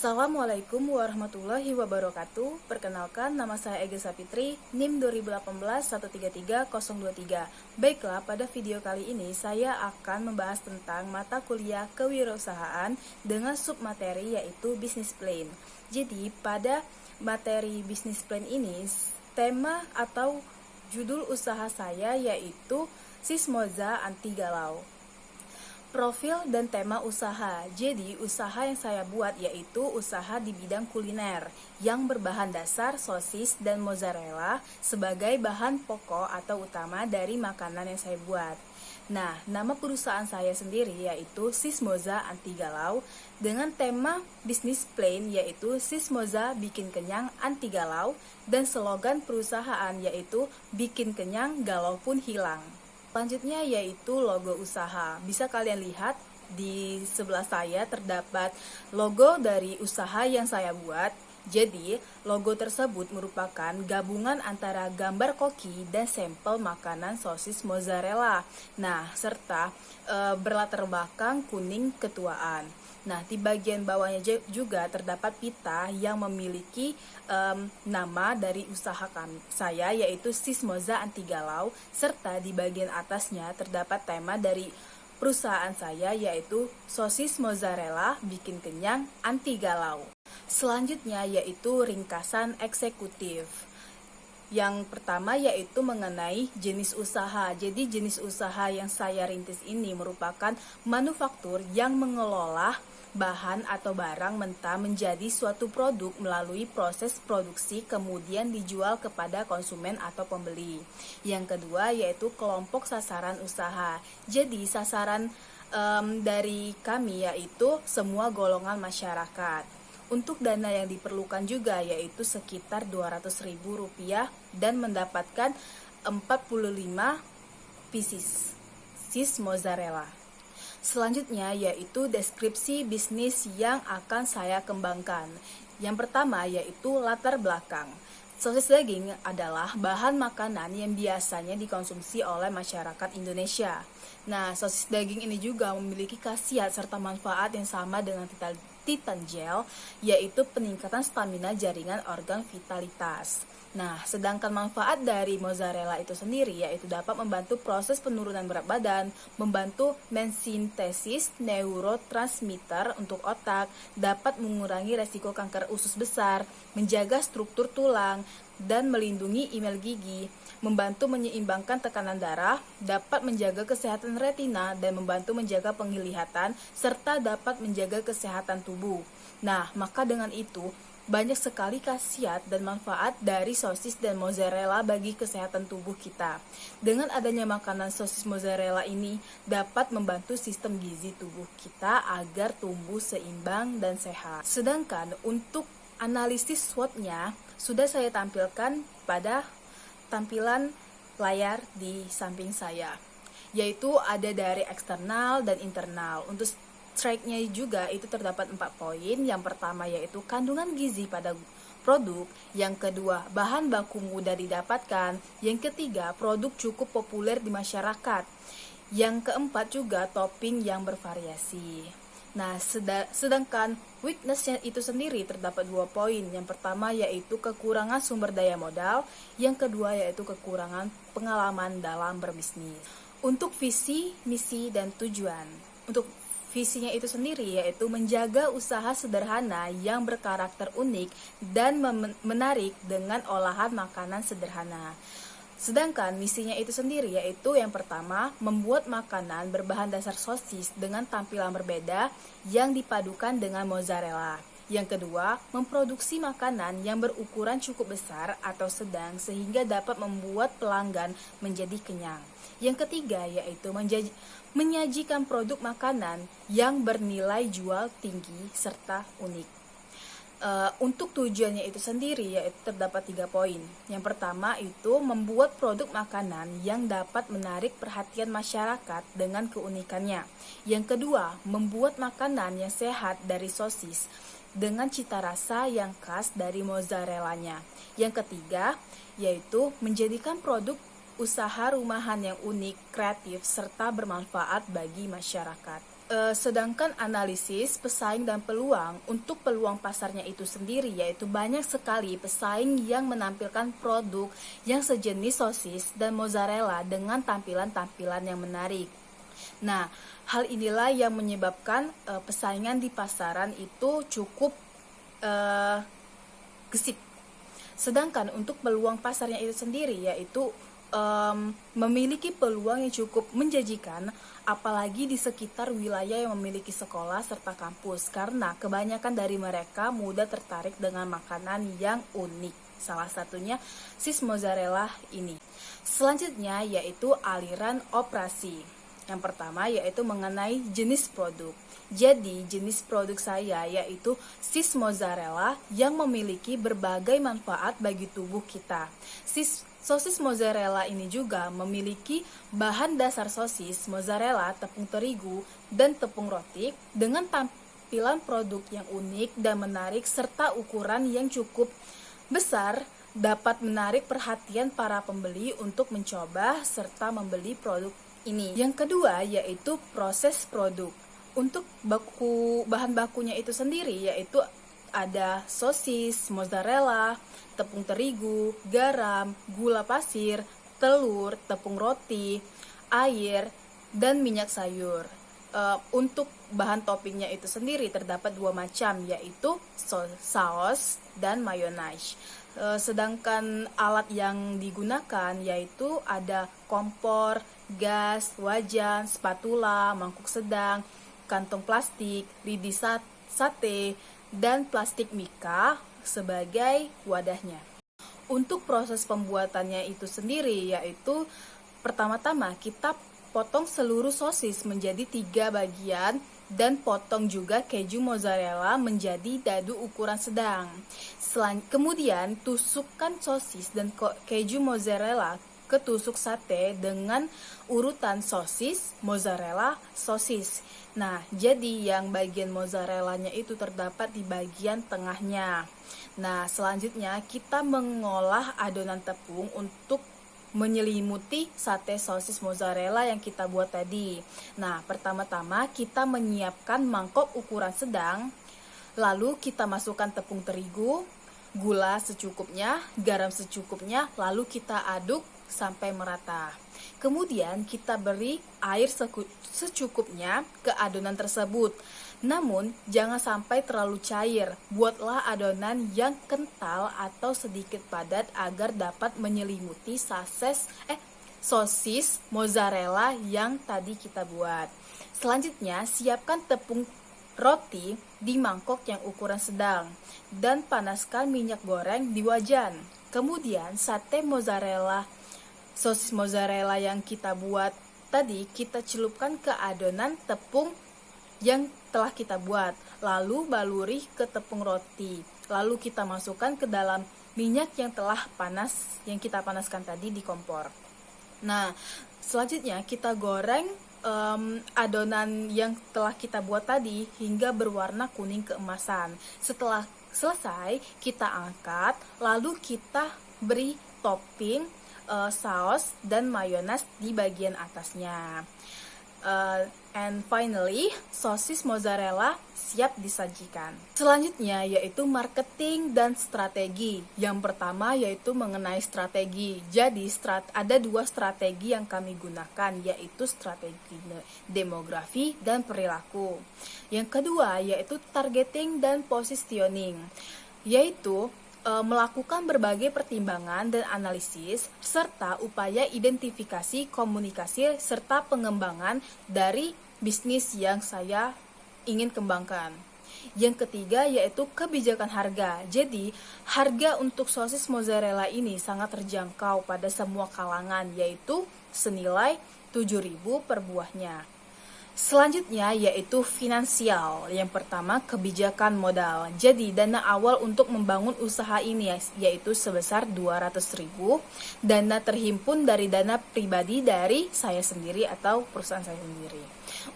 Assalamualaikum warahmatullahi wabarakatuh. Perkenalkan, nama saya Ega Sapitri, NIM 2018-133023. Baiklah, pada video kali ini saya akan membahas tentang mata kuliah kewirausahaan dengan submateri yaitu business plan. Jadi, pada materi business plan ini, tema atau judul usaha saya yaitu Sismoza Anti Galau. Profil dan tema usaha. Jadi, usaha yang saya buat yaitu usaha di bidang kuliner yang berbahan dasar sosis dan mozzarella sebagai bahan pokok atau utama dari makanan yang saya buat. Nah, nama perusahaan saya sendiri yaitu Sismoza Anti Galau dengan tema bisnis plan yaitu Sismoza Bikin Kenyang Anti Galau dan slogan perusahaan yaitu Bikin Kenyang Galau Pun Hilang. Selanjutnya yaitu logo usaha. Bisa kalian lihat di sebelah saya terdapat logo dari usaha yang saya buat. Jadi, logo tersebut merupakan gabungan antara gambar koki dan sampel makanan sosis mozzarella. Nah, serta berlatar belakang kuning ketuaan. Nah, di bagian bawahnya juga terdapat pita yang memiliki nama dari usaha saya yaitu Sismoza Anti Galau, serta di bagian atasnya terdapat tema dari perusahaan saya yaitu sosis mozzarella bikin kenyang anti galau. Selanjutnya yaitu ringkasan eksekutif. Yang pertama yaitu mengenai jenis usaha. Jadi jenis usaha yang saya rintis ini merupakan manufaktur yang mengelola bahan atau barang mentah menjadi suatu produk melalui proses produksi kemudian dijual kepada konsumen atau pembeli. Yang kedua yaitu kelompok sasaran usaha. Jadi sasaran dari kami yaitu semua golongan masyarakat. Untuk dana yang diperlukan juga yaitu sekitar Rp200.000 dan mendapatkan 45 pieces sis mozzarella. Selanjutnya yaitu deskripsi bisnis yang akan saya kembangkan. Yang pertama yaitu latar belakang. Sosis daging adalah bahan makanan yang biasanya dikonsumsi oleh masyarakat Indonesia. Nah, sosis daging ini juga memiliki khasiat serta manfaat yang sama dengan Titan Gel, yaitu peningkatan stamina jaringan organ vitalitas. Nah, sedangkan manfaat dari mozzarella itu sendiri yaitu dapat membantu proses penurunan berat badan, membantu mensintesis neurotransmitter untuk otak, dapat mengurangi resiko kanker usus besar, menjaga struktur tulang, dan melindungi email gigi, membantu menyeimbangkan tekanan darah, dapat menjaga kesehatan retina dan membantu menjaga penglihatan, serta dapat menjaga kesehatan tubuh. Nah, maka dengan itu, banyak sekali khasiat dan manfaat dari sosis dan mozzarella bagi kesehatan tubuh kita. Dengan adanya makanan sosis mozzarella ini dapat membantu sistem gizi tubuh kita agar tumbuh seimbang dan sehat. Sedangkan untuk analisis SWOT-nya sudah saya tampilkan pada tampilan layar di samping saya, yaitu ada dari eksternal dan internal. Untuk strike-nya juga itu terdapat 4 poin. Yang pertama yaitu kandungan gizi pada produk, yang kedua bahan baku mudah didapatkan, yang ketiga produk cukup populer di masyarakat, yang keempat juga topping yang bervariasi. Nah, sedangkan weakness-nya itu sendiri terdapat 2 poin. Yang pertama yaitu kekurangan sumber daya modal, yang kedua yaitu kekurangan pengalaman dalam berbisnis. Untuk visi, misi, dan tujuan. Untuk visinya itu sendiri yaitu menjaga usaha sederhana yang berkarakter unik dan menarik dengan olahan makanan sederhana. Sedangkan misinya itu sendiri yaitu yang pertama, membuat makanan berbahan dasar sosis dengan tampilan berbeda yang dipadukan dengan mozzarella. Yang kedua, memproduksi makanan yang berukuran cukup besar atau sedang sehingga dapat membuat pelanggan menjadi kenyang. Yang ketiga yaitu menyajikan produk makanan yang bernilai jual tinggi serta unik. Untuk tujuannya itu sendiri yaitu terdapat 3 poin. Yang pertama itu membuat produk makanan yang dapat menarik perhatian masyarakat dengan keunikannya. Yang kedua, membuat makanan yang sehat dari sosis dengan cita rasa yang khas dari mozzarellanya. Yang ketiga yaitu menjadikan produk usaha rumahan yang unik, kreatif, serta bermanfaat bagi masyarakat. Sedangkan analisis pesaing dan peluang, untuk peluang pasarnya itu sendiri yaitu banyak sekali pesaing yang menampilkan produk yang sejenis sosis dan mozzarella dengan tampilan-tampilan yang menarik. Nah, hal inilah yang menyebabkan persaingan di pasaran itu cukup gesit. Sedangkan untuk peluang pasarnya itu sendiri yaitu memiliki peluang yang cukup menjanjikan, apalagi di sekitar wilayah yang memiliki sekolah serta kampus, karena kebanyakan dari mereka mudah tertarik dengan makanan yang unik. Salah satunya sis mozzarella ini. Selanjutnya yaitu aliran operasi. Yang pertama yaitu mengenai jenis produk. Jadi jenis produk saya yaitu sis mozzarella yang memiliki berbagai manfaat bagi tubuh kita. Sosis mozzarella ini juga memiliki bahan dasar sosis, mozzarella, tepung terigu, dan tepung roti dengan tampilan produk yang unik dan menarik serta ukuran yang cukup besar, dapat menarik perhatian para pembeli untuk mencoba serta membeli produk ini. Yang kedua yaitu proses produk. Untuk bahan bakunya itu sendiri yaitu ada sosis, mozzarella, tepung terigu, garam, gula pasir, telur, tepung roti, air, dan minyak sayur. Untuk bahan toppingnya itu sendiri terdapat dua macam yaitu saus dan mayonnaise. Sedangkan alat yang digunakan yaitu ada kompor, gas, wajan, spatula, mangkuk sedang, kantong plastik, lidi sate, dan plastik mika sebagai wadahnya. Untuk proses pembuatannya itu sendiri yaitu pertama-tama kita potong seluruh sosis menjadi 3 bagian dan potong juga keju mozzarella menjadi dadu ukuran sedang. Kemudian tusukkan sosis dan keju mozzarella ke tusuk sate dengan urutan sosis, mozzarella, sosis. Nah, jadi yang bagian mozzarellanya itu terdapat di bagian tengahnya. Nah, selanjutnya kita mengolah adonan tepung untuk menyelimuti sate sosis mozzarella yang kita buat tadi. Nah, pertama-tama kita menyiapkan mangkok ukuran sedang, lalu kita masukkan tepung terigu, gula secukupnya, garam secukupnya, lalu kita aduk sampai merata. Kemudian kita beri air secukupnya ke adonan tersebut. Namun jangan sampai terlalu cair. Buatlah adonan yang kental atau sedikit padat agar dapat menyelimuti sosis mozzarella yang tadi kita buat. Selanjutnya siapkan tepung roti di mangkok yang ukuran sedang dan panaskan minyak goreng di wajan. Kemudian sosis mozzarella yang kita buat tadi kita celupkan ke adonan tepung yang telah kita buat, lalu baluri ke tepung roti, lalu kita masukkan ke dalam minyak yang telah panas, yang kita panaskan tadi di kompor. Nah, selanjutnya kita goreng adonan yang telah kita buat tadi hingga berwarna kuning keemasan. Setelah selesai, kita angkat, lalu kita beri topping saus dan mayones di bagian atasnya. And finally, sosis mozzarella siap disajikan. Selanjutnya yaitu marketing dan strategi. Yang pertama yaitu mengenai strategi. Jadi ada 2 strategi yang kami gunakan, yaitu strategi demografi dan perilaku. Yang kedua yaitu targeting dan positioning, yaitu melakukan berbagai pertimbangan dan analisis serta upaya identifikasi, komunikasi serta pengembangan dari bisnis yang saya ingin kembangkan. Yang ketiga yaitu kebijakan harga. Jadi harga untuk sosis mozzarella ini sangat terjangkau pada semua kalangan, yaitu senilai 7.000 per buahnya. Selanjutnya yaitu finansial. Yang pertama kebijakan modal. Jadi dana awal untuk membangun usaha ini yaitu sebesar 200.000. Dana terhimpun dari dana pribadi dari saya sendiri atau perusahaan saya sendiri.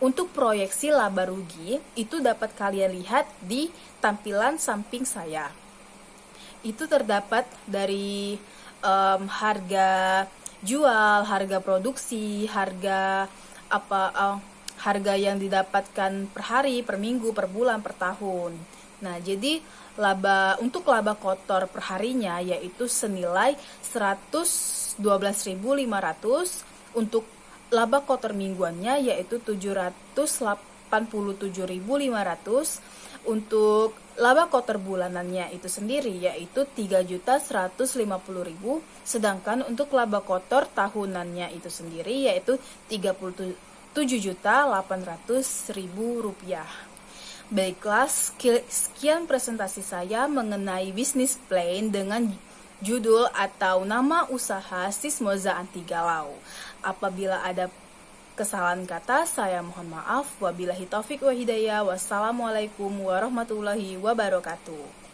Untuk proyeksi laba rugi itu dapat kalian lihat di tampilan samping saya. Itu terdapat dari harga jual, harga produksi, harga harga yang didapatkan per hari, per minggu, per bulan, per tahun. Nah, jadi untuk laba kotor per harinya yaitu senilai 112.500, untuk laba kotor mingguannya yaitu 787.500, untuk laba kotor bulanannya itu sendiri yaitu 3.150.000, sedangkan untuk laba kotor tahunannya itu sendiri yaitu 37.800.000 rupiah. Baiklah, sekian presentasi saya mengenai bisnis plan dengan judul atau nama usaha Sismoza Anti Galau. Apabila ada kesalahan kata, saya mohon maaf. Wabillahi taufik wa hidayah. Wassalamualaikum warahmatullahi wabarakatuh.